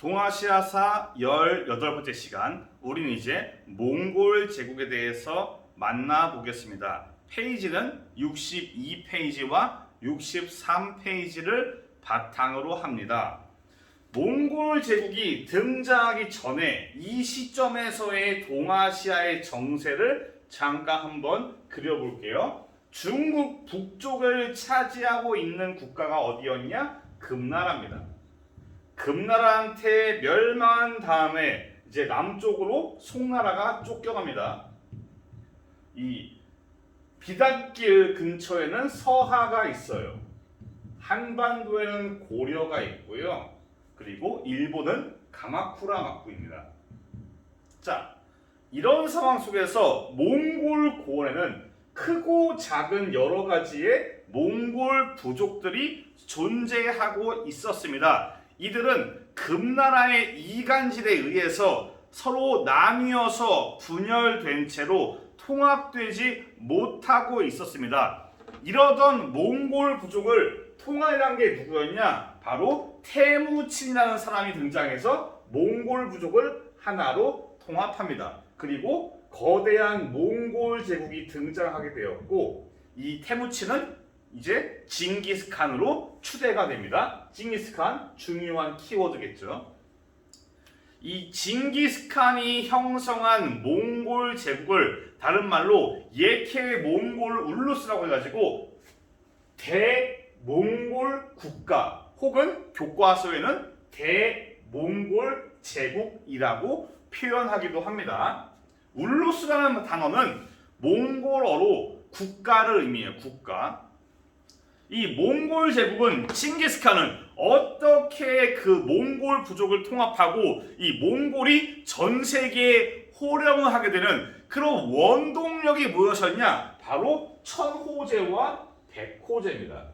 동아시아사 18번째 시간, 우리는 이제 몽골 제국에 대해서 만나보겠습니다. 페이지는 62페이지와 63페이지를 바탕으로 합니다. 몽골 제국이 등장하기 전에 이 시점에서의 동아시아의 정세를 잠깐 한번 그려볼게요. 중국 북쪽을 차지하고 있는 국가가 어디였냐? 금나라입니다. 금나라한테 멸망한 다음에 이제 남쪽으로 송나라가 쫓겨갑니다. 이 비단길 근처에는 서하가 있어요. 한반도에는 고려가 있고요. 그리고 일본은 가마쿠라 막부입니다. 자, 이런 상황 속에서 몽골 고원에는 크고 작은 여러 가지의 몽골 부족들이 존재하고 있었습니다. 이들은 금나라의 이간질에 의해서 서로 나뉘어서 분열된 채로 통합되지 못하고 있었습니다. 이러던 몽골 부족을 통합한 게 누구였냐? 바로 태무친이라는 사람이 등장해서 몽골 부족을 하나로 통합합니다. 그리고 거대한 몽골 제국이 등장하게 되었고, 이 태무친은 이제 징기스칸으로 추대가 됩니다. 징기스칸, 중요한 키워드겠죠. 이 징기스칸이 형성한 몽골 제국을 다른 말로 예케 몽골 울루스라고 해가지고 대몽골 국가 혹은 교과서에는 대몽골 제국이라고 표현하기도 합니다. 울루스라는 단어는 몽골어로 국가를 의미해요. 국가. 이 몽골 제국은 칭기스칸은 어떻게 그 몽골 부족을 통합하고 이 몽골이 전 세계에 호령을 하게 되는 그런 원동력이 무엇이었냐? 바로 천호제와 백호제입니다.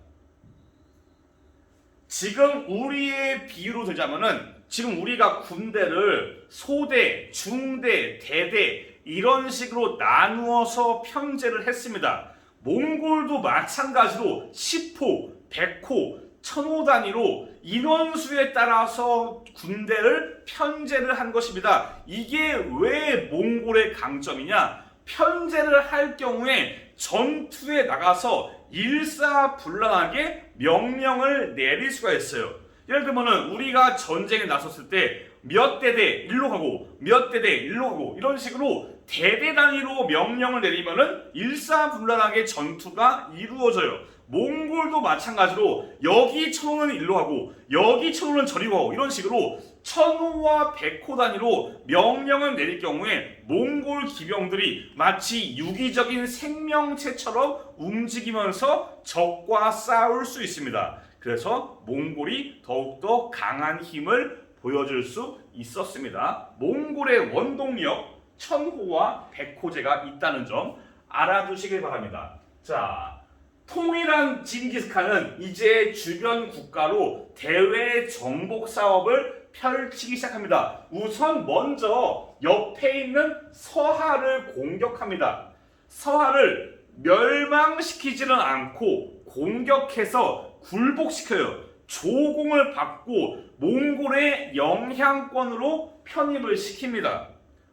지금 우리의 비유로 들자면은 지금 우리가 군대를 소대, 중대, 대대 이런 식으로 나누어서 편제를 했습니다. 몽골도 마찬가지로 10호, 100호, 1000호 단위로 인원수에 따라서 군대를 편제를 한 것입니다. 이게 왜 몽골의 강점이냐? 편제를 할 경우에 전투에 나가서 일사불란하게 명령을 내릴 수가 있어요. 예를 들면 우리가 전쟁에 나섰을 때 몇 대대 일로 가고 몇 대대 일로 가고 이런 식으로 대대 단위로 명령을 내리면은 일사불란하게 전투가 이루어져요. 몽골도 마찬가지로 여기 천호는 일로 가고 여기 천호는 저리로 가고 이런 식으로 천호와 백호 단위로 명령을 내릴 경우에 몽골 기병들이 마치 유기적인 생명체처럼 움직이면서 적과 싸울 수 있습니다. 그래서 몽골이 더욱더 강한 힘을 보여줄 수 있었습니다. 몽골의 원동력 천호와 백호제가 있다는 점 알아두시길 바랍니다. 자, 통일한 징기스칸은 이제 주변 국가로 대외 정복 사업을 펼치기 시작합니다. 우선 먼저 옆에 있는 서하를 공격합니다. 서하를 멸망시키지는 않고 공격해서 굴복시켜요. 조공을 받고 몽골의 영향권으로 편입을 시킵니다.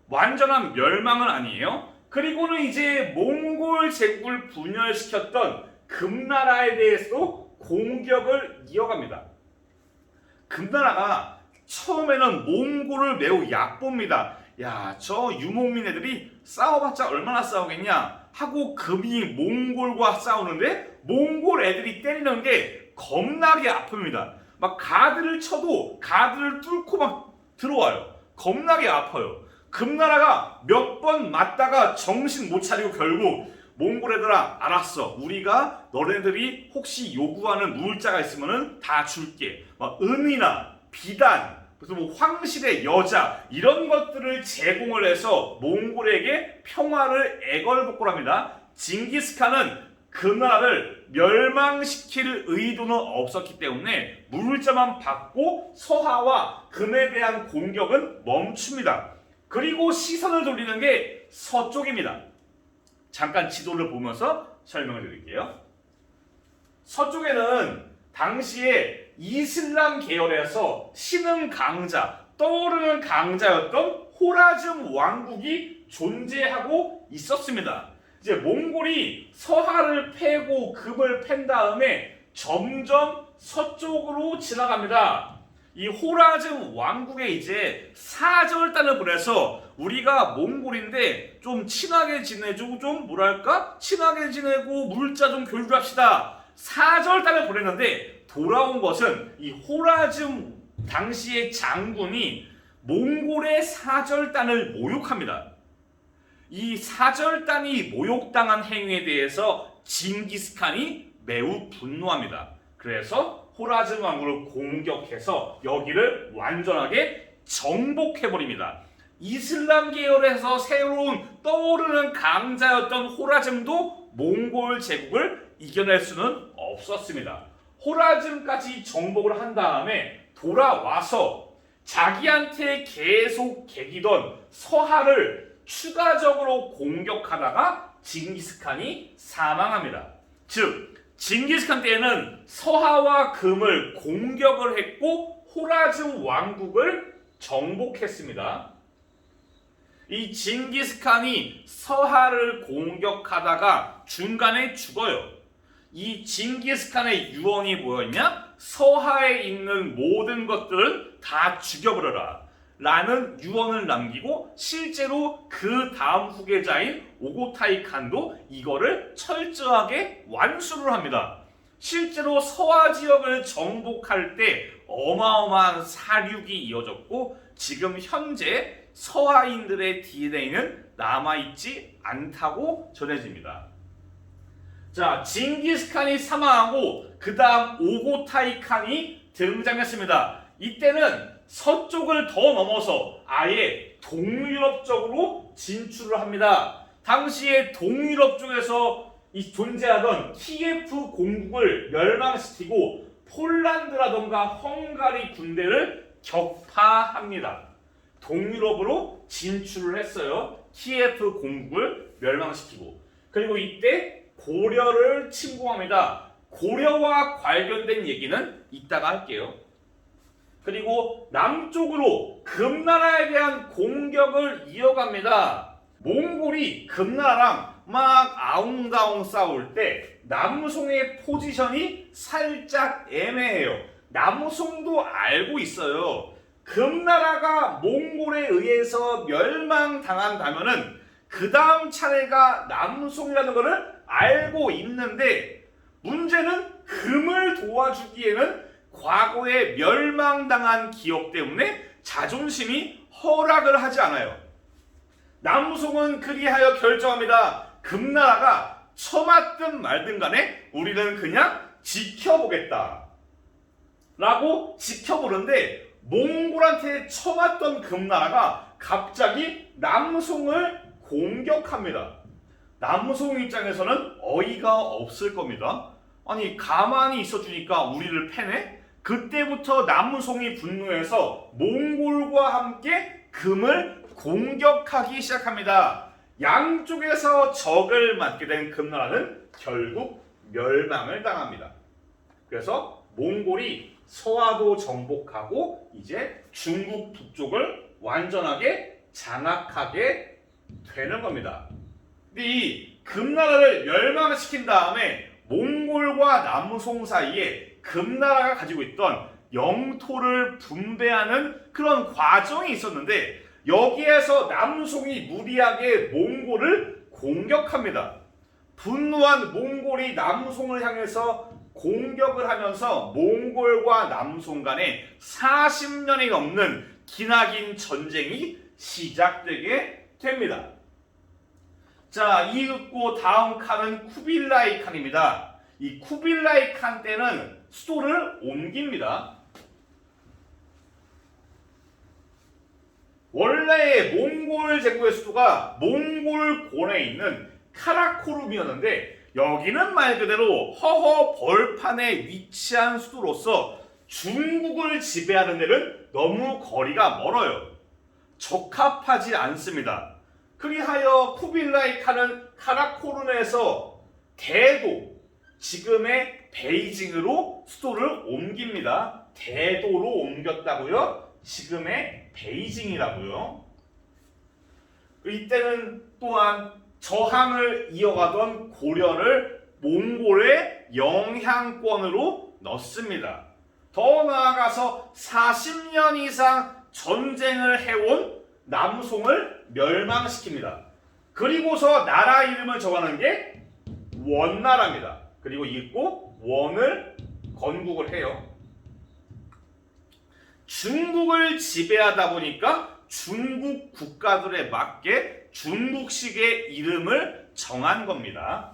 완전한 멸망은 아니에요. 그리고는 이제 몽골 제국을 분열시켰던 금나라에 대해서도 공격을 이어갑니다. 금나라가 처음에는 몽골을 매우 얕봅니다. 야, 저 유목민 애들이 싸워봤자 얼마나 싸우겠냐 하고 금이 몽골과 싸우는데 몽골 애들이 때리는 게 겁나게 아픕니다. 막 가드를 쳐도 가드를 뚫고 막 들어와요. 겁나게 아파요. 금나라가 몇 번 맞다가 정신 못 차리고 결국 몽골 애들아, 알았어. 우리가 너네들이 혹시 요구하는 물자가 있으면은 다 줄게. 막 은이나 비단, 그래서 뭐 황실의 여자 이런 것들을 제공을 해서 몽골에게 평화를 애걸복걸합니다. 징기스칸은 금나라를 멸망시킬 의도는 없었기 때문에 물자만 받고 서하와 금에 대한 공격은 멈춥니다. 그리고 시선을 돌리는 게 서쪽입니다. 잠깐 지도를 보면서 설명을 드릴게요. 서쪽에는 당시에 이슬람 계열에서 신흥 강자 떠오르는 강자였던 호라즘 왕국이 존재하고 있었습니다. 이제 몽골이 서하를 패고 금을 팬 다음에 점점 서쪽으로 지나갑니다. 이 호라즘 왕국에 이제 사절단을 보내서 우리가 몽골인데 좀 친하게 지내주고 좀 뭐랄까 친하게 지내고 물자 좀 교류합시다. 사절단을 보냈는데 돌아온 것은 이 호라즘 당시의 장군이 몽골의 사절단을 모욕합니다. 이 사절단이 모욕당한 행위에 대해서 징기스칸이 매우 분노합니다. 그래서 호라즘 왕국을 공격해서 여기를 완전하게 정복해버립니다. 이슬람 계열에서 새로운 떠오르는 강자였던 호라즘도 몽골 제국을 이겨낼 수는 없었습니다. 호라즘까지 정복을 한 다음에 돌아와서 자기한테 계속 개기던 서하를 추가적으로 공격하다가 징기스칸이 사망합니다. 즉 징기스칸 때에는 서하와 금을 공격을 했고 호라즘 왕국을 정복했습니다. 이 징기스칸이 서하를 공격하다가 중간에 죽어요. 이 징기스칸의 유언이 뭐였냐? 서하에 있는 모든 것들은 다 죽여버려라 라는 유언을 남기고 실제로 그 다음 후계자인 오고타이 칸도 이거를 철저하게 완수를 합니다. 실제로 서하 지역을 정복할 때 어마어마한 사륙이 이어졌고 지금 현재 서하인들의 DNA는 남아있지 않다고 전해집니다. 자, 징기스칸이 사망하고 그 다음 오고타이 칸이 등장했습니다. 이때는 서쪽을 더 넘어서 아예 동유럽 쪽으로 진출을 합니다. 당시에 동유럽 쪽에서 존재하던 키예프 공국을 멸망시키고 폴란드라던가 헝가리 군대를 격파합니다. 동유럽으로 진출을 했어요. 키예프 공국을 멸망시키고. 그리고 이때 고려를 침공합니다. 고려와 관련된 얘기는 이따가 할게요. 그리고 남쪽으로 금나라에 대한 공격을 이어갑니다. 몽골이 금나라랑 막 아웅다웅 싸울 때 남송의 포지션이 살짝 애매해요. 남송도 알고 있어요. 금나라가 몽골에 의해서 멸망당한다면은 그 다음 차례가 남송이라는 것을 알고 있는데 문제는 금을 도와주기에는 과거에 멸망당한 기억 때문에 자존심이 허락을 하지 않아요. 남송은 그리하여 결정합니다. 금나라가 쳐맞든 말든 간에 우리는 그냥 지켜보겠다 라고 지켜보는데 몽골한테 쳐맞던 금나라가 갑자기 남송을 공격합니다. 남송 입장에서는 어이가 없을 겁니다. 아니 가만히 있어주니까 우리를 패네? 그때부터 남송이 분노해서 몽골과 함께 금을 공격하기 시작합니다. 양쪽에서 적을 맞게 된 금나라는 결국 멸망을 당합니다. 그래서 몽골이 서하도 정복하고 이제 중국 북쪽을 완전하게 장악하게 되는 겁니다. 근데 이 금나라를 멸망시킨 다음에 몽골과 남송 사이에 금나라가 가지고 있던 영토를 분배하는 그런 과정이 있었는데 여기에서 남송이 무리하게 몽골을 공격합니다. 분노한 몽골이 남송을 향해서 공격을 하면서 몽골과 남송 간에 40년이 넘는 기나긴 전쟁이 시작되게 됩니다. 자, 이윽고 다음 칸은 쿠빌라이 칸입니다. 이 쿠빌라이 칸 때는 수도를 옮깁니다. 원래의 몽골 제국의 수도가 몽골곤에 있는 카라코룸이었는데 여기는 말 그대로 허허 벌판에 위치한 수도로서 중국을 지배하는 데는 너무 거리가 멀어요. 적합하지 않습니다. 그리하여 쿠빌라이 칸은 카라코룸에서 대도, 지금의 베이징으로 수도를 옮깁니다. 대도로 옮겼다고요? 지금의 베이징이라고요. 이때는 또한 저항을 이어가던 고려를 몽골의 영향권으로 넣습니다. 더 나아가서 40년 이상 전쟁을 해온 남송을 멸망시킵니다. 그리고서 나라 이름을 정하는 게 원나라입니다. 그리고 읽고 원을 건국을 해요. 중국을 지배하다 보니까 중국 국가들에 맞게 중국식의 이름을 정한 겁니다.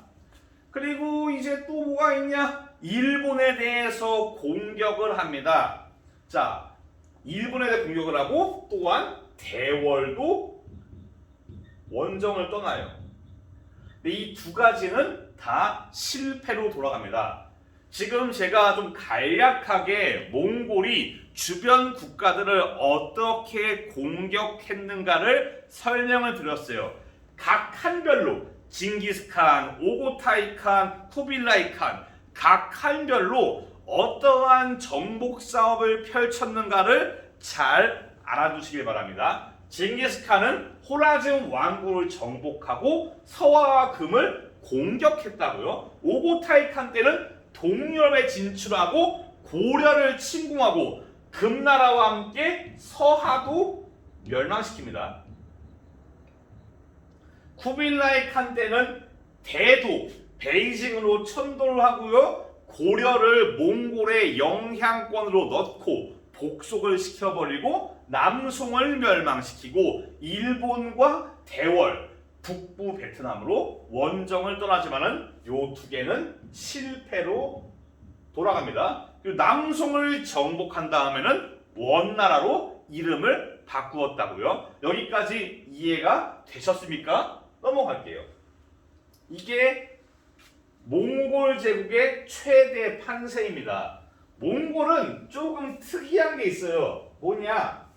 그리고 이제 또 뭐가 있냐? 일본에 대해서 공격을 합니다. 자, 일본에 대해 공격을 하고 또한 대월도 원정을 떠나요. 근데 이 두 가지는 다 실패로 돌아갑니다. 지금 제가 좀 간략하게 몽골이 주변 국가들을 어떻게 공격했는가를 설명을 드렸어요. 각 칸별로 징기스칸, 오고타이 칸, 쿠빌라이 칸 각 칸별로 어떠한 정복 사업을 펼쳤는가를 잘 알아두시길 바랍니다. 징기스칸은 호라즘 왕국을 정복하고 서화와 금을 공격했다고요. 오고타이 칸 때는 동유럽에 진출하고 고려를 침공하고 금나라와 함께 서하도 멸망시킵니다. 쿠빌라이 칸 때는 대도 베이징으로 천도를 하고요. 고려를 몽골의 영향권으로 넣고 복속을 시켜버리고 남송을 멸망시키고 일본과 대월, 북부 베트남으로 원정을 떠나지만은 요 두 개는 실패로 돌아갑니다. 그리고 남송을 정복한 다음에는 원나라로 이름을 바꾸었다고요. 여기까지 이해가 되셨습니까? 넘어갈게요. 이게 몽골 제국의 최대 판세입니다. 몽골은 조금 특이한 게 있어요. 뭐냐?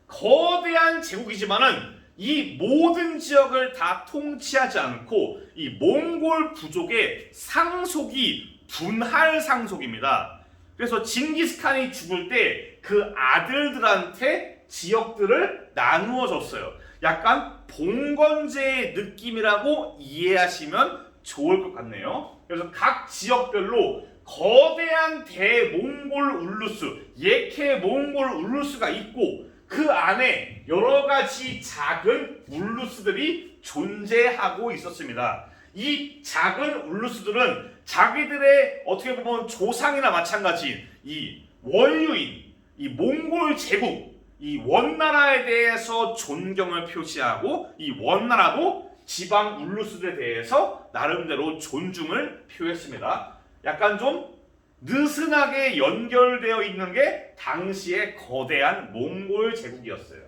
거대한 제국이지만은 이 모든 지역을 다 통치하지 않고 이 몽골 부족의 상속이 분할 상속입니다. 그래서 징기스칸이 죽을 때 그 아들들한테 지역들을 나누어 줬어요. 약간 봉건제의 느낌이라고 이해하시면 좋을 것 같네요. 그래서 각 지역별로 거대한 대몽골 울루스, 예케 몽골 울루스가 있고 그 안에 여러 가지 작은 울루스들이 존재하고 있었습니다. 이 작은 울루스들은 자기들의 어떻게 보면 조상이나 마찬가지인 이 원류인 이 몽골 제국, 이 원나라에 대해서 존경을 표시하고 이 원나라도 지방 울루스들에 대해서 나름대로 존중을 표했습니다. 약간 좀 느슨하게 연결되어 있는 게 당시의 거대한 몽골 제국이었어요.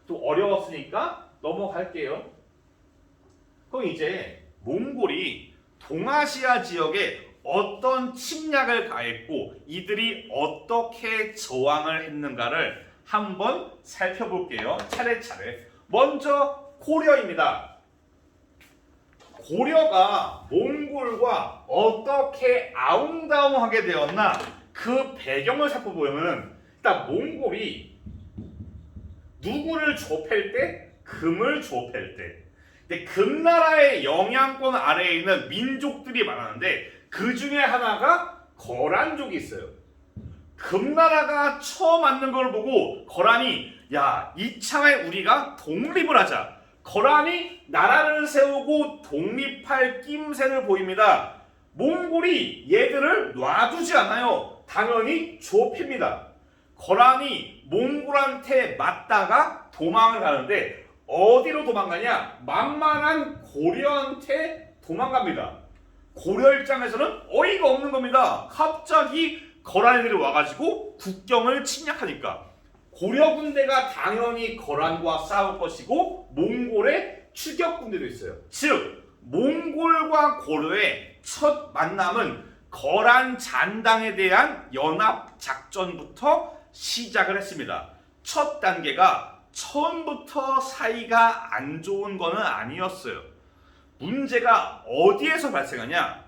또 어려웠으니까 넘어갈게요. 그럼 이제 몽골이 동아시아 지역에 어떤 침략을 가했고 이들이 어떻게 저항을 했는가를 한번 살펴볼게요. 차례차례. 먼저 고려입니다. 고려가 몽골과 어떻게 아웅다웅하게 되었나 그 배경을 살펴보면 일단 몽골이 누구를 조업할 때? 금을 조업할 때. 근데 금나라의 영향권 아래에 있는 민족들이 많았는데 그 중에 하나가 거란족이 있어요. 금나라가 처음 맞는 걸 보고 거란이 야, 이참에 우리가 독립을 하자. 거란이 나라를 세우고 독립할 낌새를 보입니다. 몽골이 얘들을 놔두지 않아요. 당연히 조업합니다. 거란이 몽골한테 맞다가 도망을 가는데 어디로 도망가냐? 만만한 고려한테 도망갑니다. 고려 입장에서는 어이가 없는 겁니다. 갑자기 거란들이 와가지고 국경을 침략하니까 고려 군대가 당연히 거란과 싸울 것이고 몽골의 추격 군대도 있어요. 즉 몽골과 고려의 첫 만남은 거란 잔당에 대한 연합 작전부터 시작을 했습니다. 첫 단계가 처음부터 사이가 안 좋은 거는 아니었어요. 문제가 어디에서 발생하냐?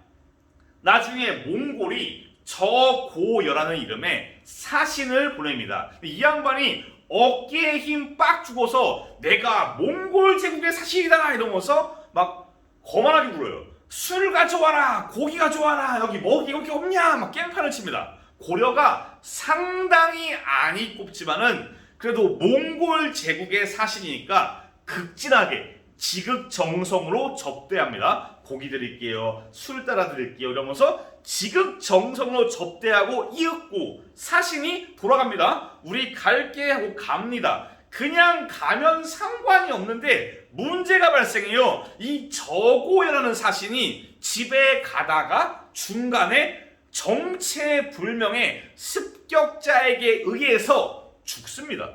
나중에 몽골이 저고여라는 이름의 사신을 보냅니다. 이 양반이 어깨에 힘 빡 주고서 내가 몽골 제국의 사신이다 이러면서 막 거만하게 굴어요. 술 가져와라, 고기 가져와라, 여기 먹을 게 없냐 막 깽판을 칩니다. 고려가 상당히 안이 꼽지만은 그래도 몽골 제국의 사신이니까 극진하게 지극정성으로 접대합니다. 고기 드릴게요, 술 따라 드릴게요 이러면서 지극정성으로 접대하고 이윽고 사신이 돌아갑니다. 우리 갈게 하고 갑니다. 그냥 가면 상관이 없는데 문제가 발생해요. 이 저고여라는 사신이 집에 가다가 중간에 정체불명의 습격자에게 의해서 죽습니다.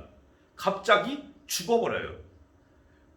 갑자기 죽어버려요.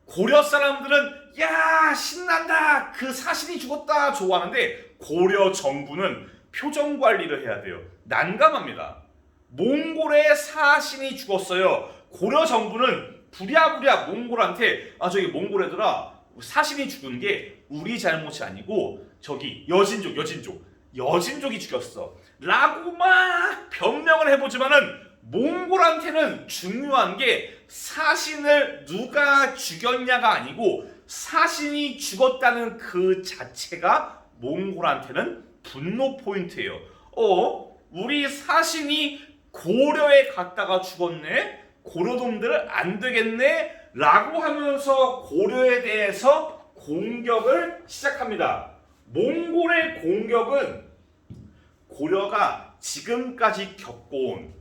고려 사람들은 야 신난다, 그 사신이 죽었다 좋아하는데 고려 정부는 표정 관리를 해야 돼요. 난감합니다. 몽골의 사신이 죽었어요. 고려 정부는 부랴부랴 몽골한테 저기 몽골 애들아, 사신이 죽은 게 우리 잘못이 아니고 저기 여진족이 죽였어 라고 막 변명을 해보지만은 몽골한테는 중요한 게 사신을 누가 죽였냐가 아니고 사신이 죽었다는 그 자체가 몽골한테는 분노 포인트예요. 우리 사신이 고려에 갔다가 죽었네? 고려놈들 안 되겠네? 라고 하면서 고려에 대해서 공격을 시작합니다. 몽골의 공격은 고려가 지금까지 겪어온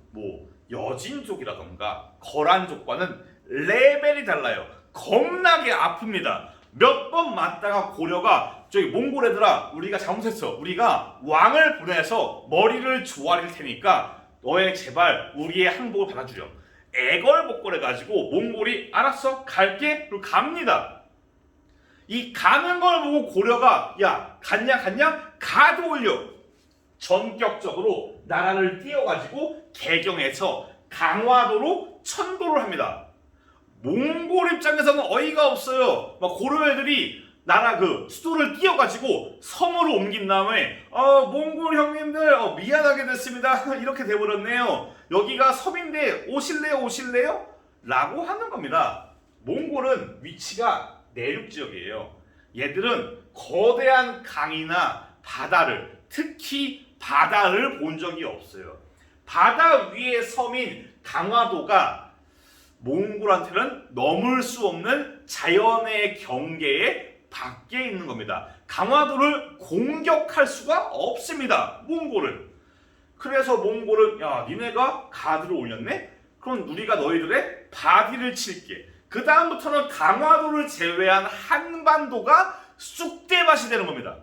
여진족이라던가 거란족과는 레벨이 달라요. 겁나게 아픕니다. 몇 번 맞다가 고려가 저기 몽골 애들아, 우리가 잘못했어. 우리가 왕을 보내서 머리를 조아릴 테니까 너의 제발 우리의 항복을 받아주렴. 애걸복걸해가지고 몽골이 알았어 갈게 그리고 갑니다. 이 가는 걸 보고 고려가 야 갔냐 가도 올려 전격적으로 나라를 띄워가지고 개경에서 강화도로 천도를 합니다. 몽골 입장에서는 어이가 없어요. 막 고려 애들이 나라 그 수도를 띄워가지고 섬으로 옮긴 다음에 몽골 형님들 미안하게 됐습니다. 이렇게 돼버렸네요. 여기가 섬인데 오실래요? 라고 하는 겁니다. 몽골은 위치가 내륙 지역이에요. 얘들은 거대한 강이나 바다를, 특히 바다를 본 적이 없어요. 바다 위의 섬인 강화도가 몽골한테는 넘을 수 없는 자연의 경계에 밖에 있는 겁니다. 강화도를 공격할 수가 없습니다. 몽골은. 그래서 몽골은 야 니네가 가드를 올렸네? 그럼 우리가 너희들의 바디를 칠게. 그 다음부터는 강화도를 제외한 한반도가 쑥대밭이 되는 겁니다.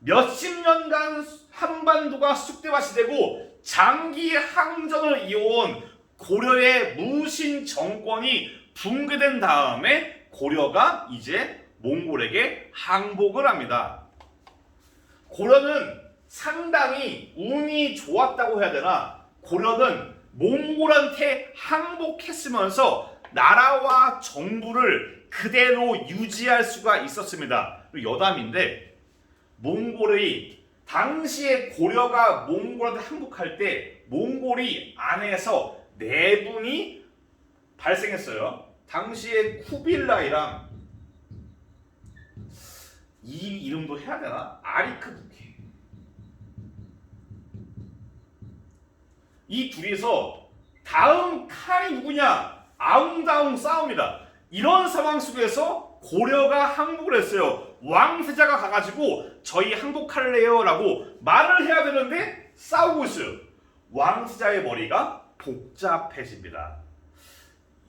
몇십 년간 한반도가 쑥대밭이 되고 장기 항전을 이어온 고려의 무신 정권이 붕괴된 다음에 고려가 이제 몽골에게 항복을 합니다. 고려는 상당히 운이 좋았다고 해야 되나? 고려는 몽골한테 항복했으면서 나라와 정부를 그대로 유지할 수가 있었습니다. 여담인데 몽골이 당시에 고려가 몽골한테 항복할 때 몽골이 안에서 내분이 발생했어요. 당시에 쿠빌라이랑 이 이름도 해야 되나? 아리크부케. 이 둘이서 다음 칸이 누구냐? 아웅다웅 싸웁니다. 이런 상황 속에서 고려가 항복을 했어요. 왕세자가 가가지고 저희 항복할래요 라고 말을 해야 되는데 싸우고 있어요. 왕세자의 머리가 복잡해집니다.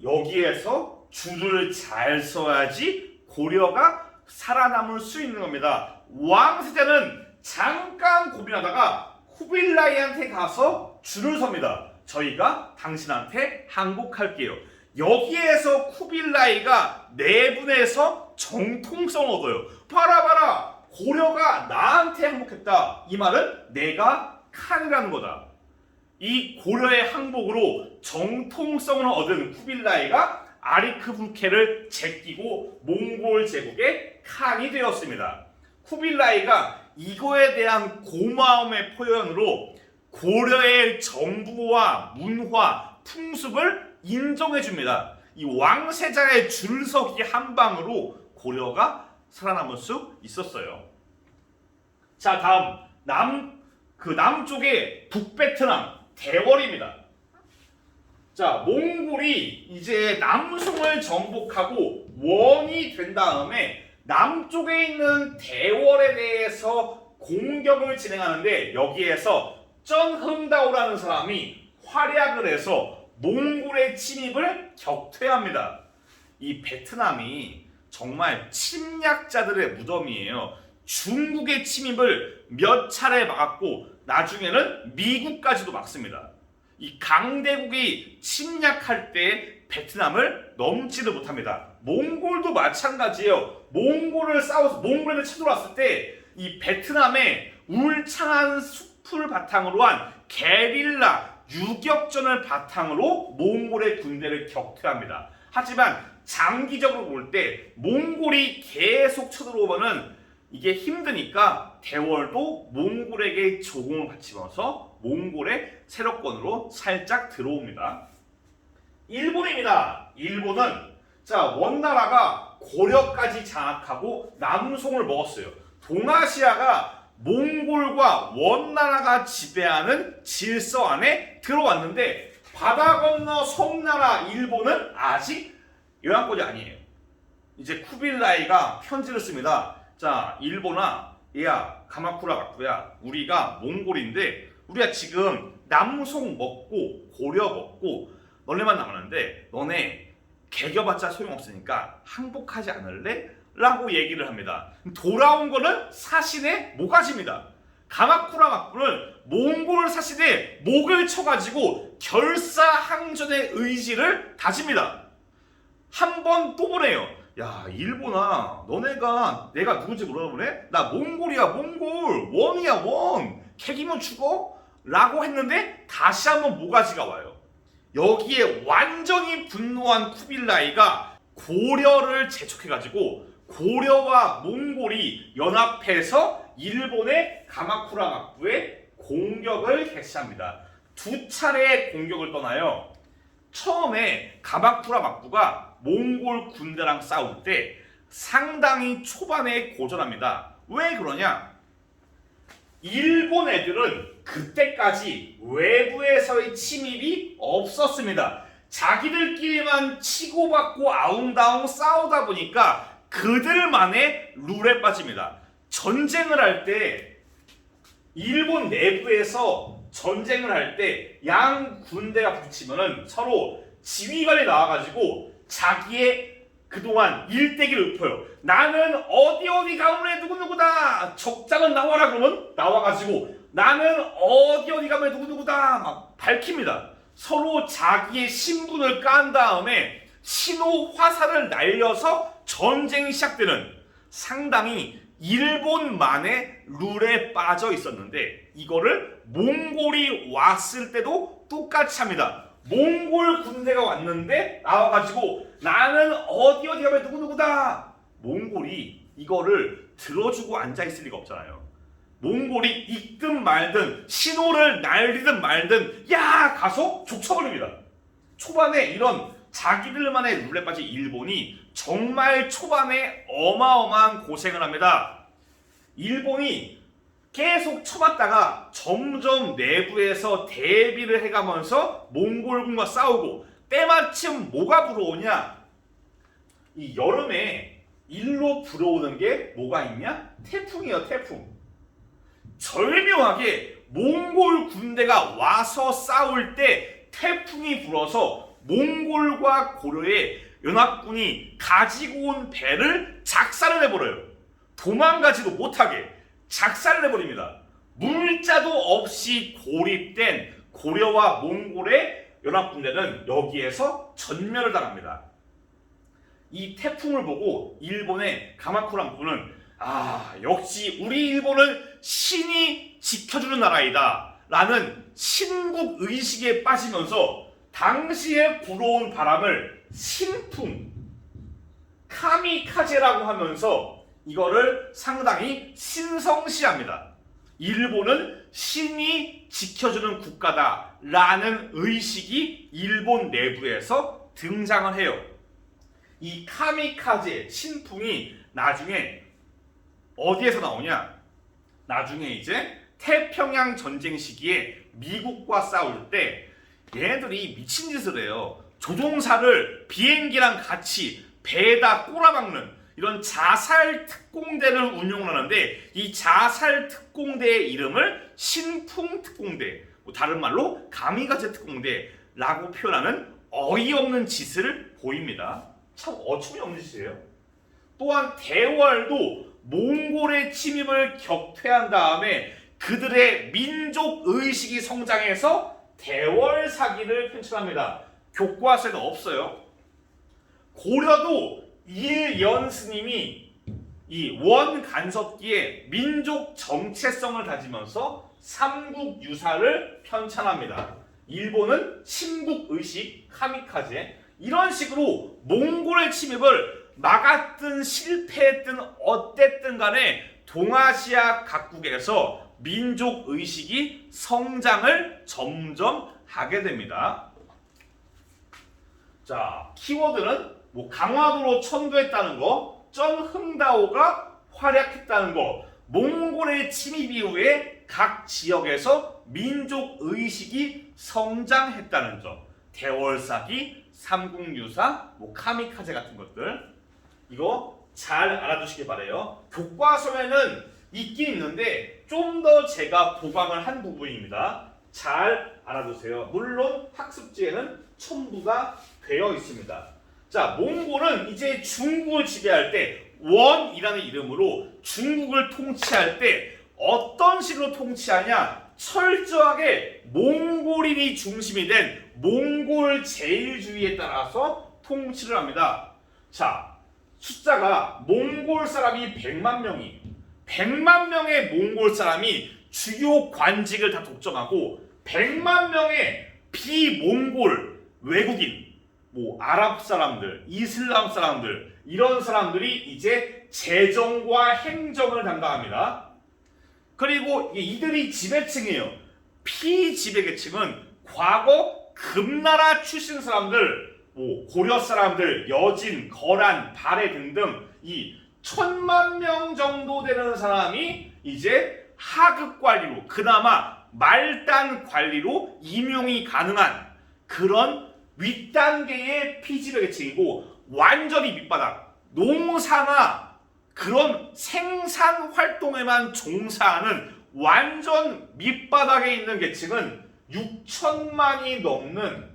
여기에서 줄을 잘 서야지 고려가 살아남을 수 있는 겁니다. 왕세자는 잠깐 고민하다가 쿠빌라이한테 가서 줄을 섭니다. 저희가 당신한테 항복할게요. 여기에서 쿠빌라이가 내분에서 정통성을 얻어요. 봐라 고려가 나한테 항복했다. 이 말은 내가 칸이라는 거다. 이 고려의 항복으로 정통성을 얻은 쿠빌라이가 아리크부케를 제끼고 몽골 제국의 칸이 되었습니다. 쿠빌라이가 이거에 대한 고마움의 표현으로 고려의 정부와 문화, 풍습을 인정해 줍니다. 이 왕세자의 줄서기 한 방으로 고려가 살아남을 수 있었어요. 자, 다음 남쪽의 북베트남 대월입니다. 자, 몽골이 이제 남송을 정복하고 원이 된 다음에 남쪽에 있는 대월에 대해서 공격을 진행하는데, 여기에서 쩐흥다오라는 사람이 활약을 해서 몽골의 침입을 격퇴합니다. 이 베트남이 정말 침략자들의 무덤이에요. 중국의 침입을 몇 차례 막았고 나중에는 미국까지도 막습니다. 이 강대국이 침략할 때 베트남을 넘지도 못합니다. 몽골도 마찬가지예요. 몽골을 쳐들어왔을 때 이 베트남의 울창한 숲을 바탕으로 한 게릴라 유격전을 바탕으로 몽골의 군대를 격퇴합니다. 하지만 장기적으로 볼 때 몽골이 계속 쳐들어오면은 이게 힘드니까 대월도 몽골에게 조공을 바치면서 몽골의 세력권으로 살짝 들어옵니다. 일본입니다. 일본은 원나라가 고려까지 장악하고 남송을 먹었어요. 동아시아가 몽골과 원나라가 지배하는 질서 안에 들어왔는데, 바다 건너 송나라 일본은 아직 영향권이 아니에요. 이제 쿠빌라이가 편지를 씁니다. 자, 일본아, 야, 가마쿠라 마쿠야, 우리가 몽골인데 우리가 지금 남송 먹고 고려 먹고 너네만 남았는데 너네 개겨봤자 소용없으니까 항복하지 않을래? 라고 얘기를 합니다. 돌아온 거는 사신의 모가지입니다. 가마쿠라 마쿠는 몽골 사신의 목을 쳐가지고 결사항전의 의지를 다집니다. 한 번 또 보내요. 야, 일본아, 너네가 내가 누군지 물어보네? 나 몽골이야, 몽골. 원이야, 원. 캐기면 죽어? 라고 했는데 다시 한번 모가지가 와요. 여기에 완전히 분노한 쿠빌라이가 고려를 재촉해가지고 고려와 몽골이 연합해서 일본의 가마쿠라 막부에 공격을 개시합니다. 두 차례의 공격을 떠나요. 처음에 가마쿠라 막부가 몽골 군대랑 싸울 때 상당히 초반에 고전합니다. 왜 그러냐? 일본 애들은 그때까지 외부에서의 침입이 없었습니다. 자기들끼리만 치고받고 아웅다웅 싸우다 보니까 그들만의 룰에 빠집니다. 전쟁을 할 때, 일본 내부에서 전쟁을 할 때 양 군대가 부딪히면은 서로 지휘관이 나와가지고 자기의 그동안 일대기를 읊어요. 나는 어디 가문의 누구누구다. 적장은 나와라 그러면 나와가지고 나는 어디 가문의 누구누구다 막 밝힙니다. 서로 자기의 신분을 깐 다음에 신호 화살을 날려서 전쟁이 시작되는, 상당히 일본만의 룰에 빠져 있었는데 이거를 몽골이 왔을 때도 똑같이 합니다. 몽골 군대가 왔는데 나와가지고 나는 어디 가면 누구누구다. 몽골이 이거를 들어주고 앉아있을 리가 없잖아요. 몽골이 읽든 말든 신호를 날리든 말든 야 가서 족쳐버립니다. 초반에 이런 자기들만의 룰에 빠진 일본이 정말 초반에 어마어마한 고생을 합니다. 일본이 계속 쳐봤다가 점점 내부에서 대비를 해가면서 몽골군과 싸우고, 때마침 뭐가 불어오냐? 이 여름에 일로 불어오는 게 뭐가 있냐? 태풍이에요, 태풍. 절묘하게 몽골 군대가 와서 싸울 때 태풍이 불어서 몽골과 고려의 연합군이 가지고 온 배를 작살을 내버려요. 도망가지도 못하게 작살을 내버립니다. 물자도 없이 고립된 고려와 몽골의 연합군대는 여기에서 전멸을 당합니다. 이 태풍을 보고 일본의 가마쿠라 막부는 역시 우리 일본은 신이 지켜주는 나라이다 라는 신국 의식에 빠지면서 당시에 불어온 바람을 신풍, 카미카제라고 하면서 이거를 상당히 신성시합니다. 일본은 신이 지켜주는 국가다라는 의식이 일본 내부에서 등장을 해요. 이 카미카제 신풍이 나중에 어디에서 나오냐? 나중에 이제 태평양 전쟁 시기에 미국과 싸울 때 얘네들이 미친 짓을 해요. 조종사를 비행기랑 같이 배에다 꼬라박는 이런 자살 특공대를 운용하는데 이 자살 특공대의 이름을 신풍 특공대, 다른 말로 가미가제 특공대라고 표현하는 어이없는 짓을 보입니다. 참 어처구니 없는 짓이에요. 또한 대월도 몽골의 침입을 격퇴한 다음에 그들의 민족 의식이 성장해서 대월 사기를 편찬합니다. 교과서에는 없어요. 고려도 일연 스님이 이 원간섭기에 민족 정체성을 다지면서 삼국유사를 편찬합니다. 일본은 침국의식, 카미카제 이런 식으로 몽골의 침입을 막았든 실패했든 어땠든 간에 동아시아 각국에서 민족의식이 성장을 점점 하게 됩니다. 자, 키워드는 강화도로 천도했다는 거, 쩐흥다오가 활약했다는 거, 몽골의 침입 이후에 각 지역에서 민족의식이 성장했다는 점, 대월사기, 삼국유사, 카미카제 같은 것들 이거 잘 알아두시길 바래요. 교과서에는 있긴 있는데 좀 더 제가 보강을 한 부분입니다. 잘 알아두세요. 물론 학습지에는 첨부가 되어 있습니다. 자, 몽골은 이제 중국을 지배할 때 원이라는 이름으로 중국을 통치할 때 어떤 식으로 통치하냐? 철저하게 몽골인이 중심이 된 몽골 제일주의에 따라서 통치를 합니다. 자, 숫자가 몽골 사람이 100만 명의 몽골 사람이 주요 관직을 다 독점하고 100만 명의 비몽골 외국인, 아랍 사람들, 이슬람 사람들 이런 사람들이 이제 재정과 행정을 담당합니다. 그리고 이들이 지배층이에요. 피지배계층은 과거 금나라 출신 사람들, 고려 사람들, 여진, 거란, 발해 등등 이 1000만 명 정도 되는 사람이 이제 하급 관리로, 그나마 말단 관리로 임용이 가능한 그런 윗단계의 피지배계층이고 완전히 밑바닥, 농사나 그런 생산 활동에만 종사하는 완전 밑바닥에 있는 계층은 6천만이 넘는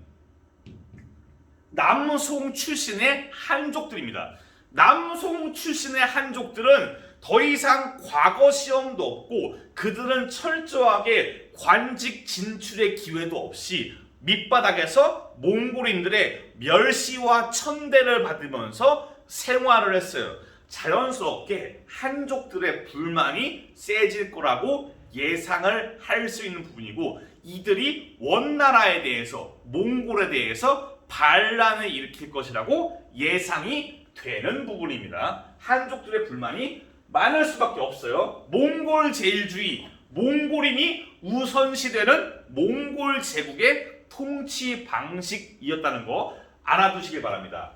남송 출신의 한족들입니다. 남송 출신의 한족들은 더 이상 과거 시험도 없고 그들은 철저하게 관직 진출의 기회도 없이 밑바닥에서 몽골인들의 멸시와 천대를 받으면서 생활을 했어요. 자연스럽게 한족들의 불만이 세질 거라고 예상을 할 수 있는 부분이고 이들이 원나라에 대해서, 몽골에 대해서 반란을 일으킬 것이라고 예상이 되는 부분입니다. 한족들의 불만이 많을 수밖에 없어요. 몽골 제일주의, 몽골인이 우선시되는 몽골 제국의 통치 방식이었다는 거 알아두시길 바랍니다.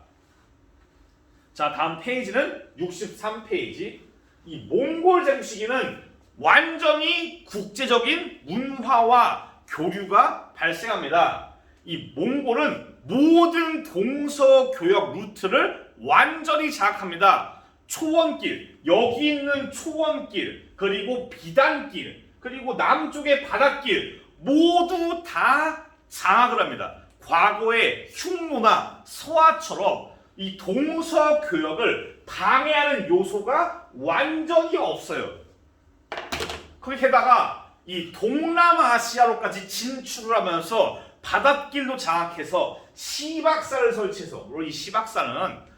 자, 다음 페이지는 63페이지. 이 몽골 제국 시기는 완전히 국제적인 문화와 교류가 발생합니다. 이 몽골은 모든 동서교역 루트를 완전히 장악합니다. 초원길, 여기 있는 초원길, 그리고 비단길, 그리고 남쪽의 바닷길 모두 다 장악을 합니다. 과거의 흉노나 서화처럼 이 동서교역을 방해하는 요소가 완전히 없어요. 거기에다가 이 동남아시아로까지 진출을 하면서 바닷길도 장악해서 시박사를 설치해서, 물론 이 시박사는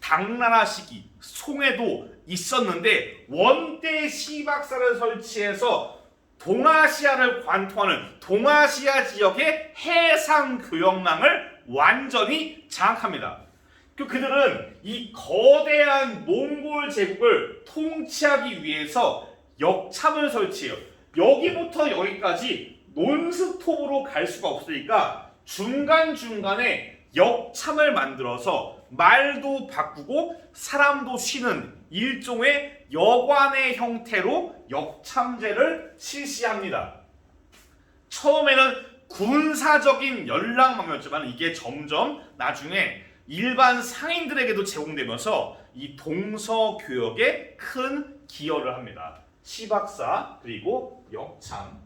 당나라 시기 송에도 있었는데 원대 시박사를 설치해서 동아시아를 관통하는 동아시아 지역의 해상 교역망을 완전히 장악합니다. 그들은 이 거대한 몽골 제국을 통치하기 위해서 역참을 설치해요. 여기부터 여기까지 논스톱으로 갈 수가 없으니까 중간중간에 역참을 만들어서 말도 바꾸고 사람도 쉬는 일종의 여관의 형태로 역참제를 실시합니다. 처음에는 군사적인 연락망이었지만 이게 점점 나중에 일반 상인들에게도 제공되면서 이 동서교역에 큰 기여를 합니다. 시박사 그리고 역참.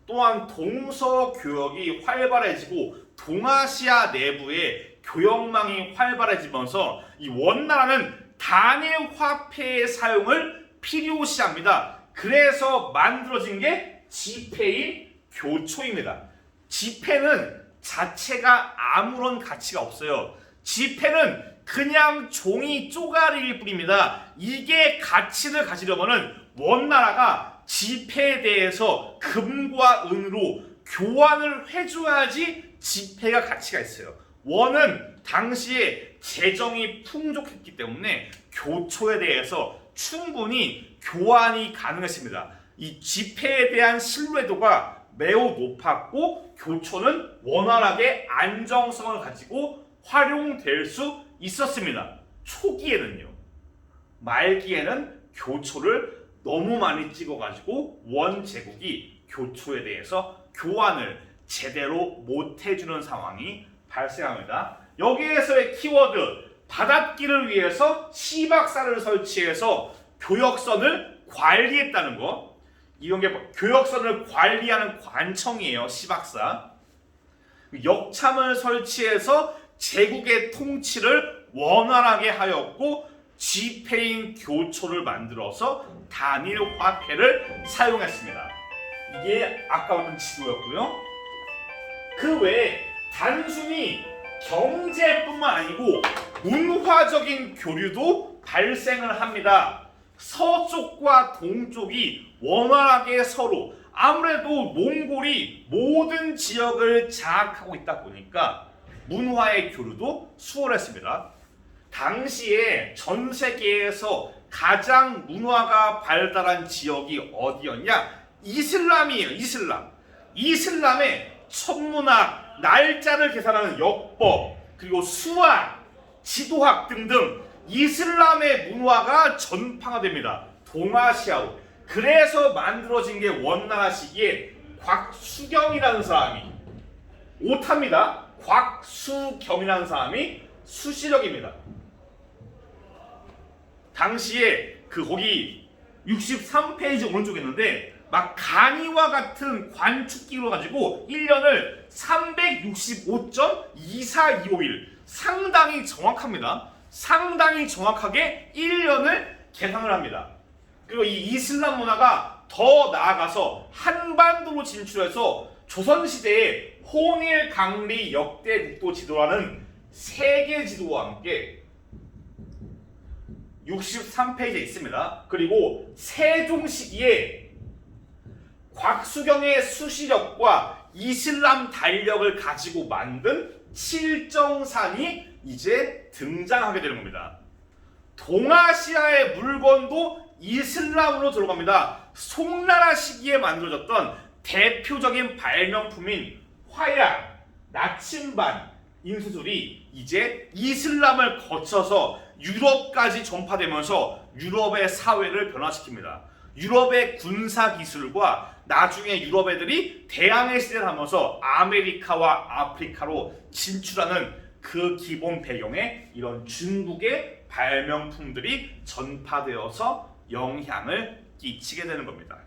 또한 동서교역이 활발해지고 동아시아 내부에 교역망이 활발해지면서 이 원나라는 단일 화폐의 사용을 필요시합니다. 그래서 만들어진 게 지폐인 교초입니다. 지폐는 자체가 아무런 가치가 없어요. 지폐는 그냥 종이 쪼가리일 뿐입니다. 이게 가치를 가지려면은 원나라가 지폐에 대해서 금과 은으로 교환을 해줘야지 지폐가 가치가 있어요. 원은 당시에 재정이 풍족했기 때문에 교초에 대해서 충분히 교환이 가능했습니다. 이 지폐에 대한 신뢰도가 매우 높았고 교초는 원활하게 안정성을 가지고 활용될 수 있었습니다. 초기에는요. 말기에는 교초를 너무 많이 찍어가지고 원 제국이 교초에 대해서 교환을 제대로 못 해주는 상황이 발생합니다. 여기에서의 키워드, 받았기를 위해서 시박사를 설치해서 교역선을 관리했다는 거. 이런 게 교역선을 관리하는 관청이에요. 시박사. 역참을 설치해서 제국의 통치를 원활하게 하였고 지폐인 교초를 만들어서 단일 화폐를 사용했습니다. 이게 아까 봤던 지도였고요. 그 외에 단순히 경제뿐만 아니고 문화적인 교류도 발생을 합니다. 서쪽과 동쪽이 원활하게 서로, 아무래도 몽골이 모든 지역을 장악하고 있다 보니까 문화의 교류도 수월했습니다. 당시에 전 세계에서 가장 문화가 발달한 지역이 어디였냐? 이슬람이에요. 이슬람의 천문학, 날짜를 계산하는 역법, 그리고 수학, 지도학 등등 이슬람의 문화가 전파가 됩니다. 동아시아로. 그래서 만들어진 게 원나라 시기에 곽수경이라는 사람이, 오타입니다. 곽수경이라는 사람이 수시력입니다. 당시에 거기 63페이지 오른쪽에 있는데 막 간이와 같은 관축기로 가지고 1년을 365.24251, 상당히 정확합니다. 상당히 정확하게 1년을 계산을 합니다. 그리고 이 이슬람 문화가 더 나아가서 한반도로 진출해서 조선시대에 홍일 강리 역대 국도 지도라는 세계 지도와 함께 63페이지에 있습니다. 그리고 세종 시기에 곽수경의 수시력과 이슬람 달력을 가지고 만든 칠정산이 이제 등장하게 되는 겁니다. 동아시아의 물건도 이슬람으로 들어갑니다. 송나라 시기에 만들어졌던 대표적인 발명품인 화약, 나침반, 인수술이 이제 이슬람을 거쳐서 유럽까지 전파되면서 유럽의 사회를 변화시킵니다. 유럽의 군사기술과 나중에 유럽 애들이 대항해 시대를 하면서 아메리카와 아프리카로 진출하는 그 기본 배경에 이런 중국의 발명품들이 전파되어서 영향을 끼치게 되는 겁니다.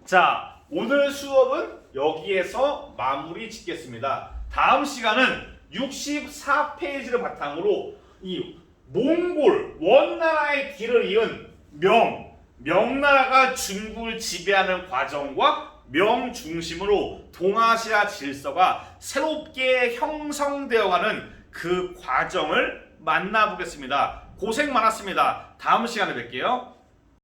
자, 오늘 수업은 여기에서 마무리 짓겠습니다. 다음 시간은 64페이지를 바탕으로 이 몽골 원나라의 길을 이은 명나라가 중국을 지배하는 과정과 명 중심으로 동아시아 질서가 새롭게 형성되어가는 그 과정을 만나보겠습니다. 고생 많았습니다. 다음 시간에 뵐게요.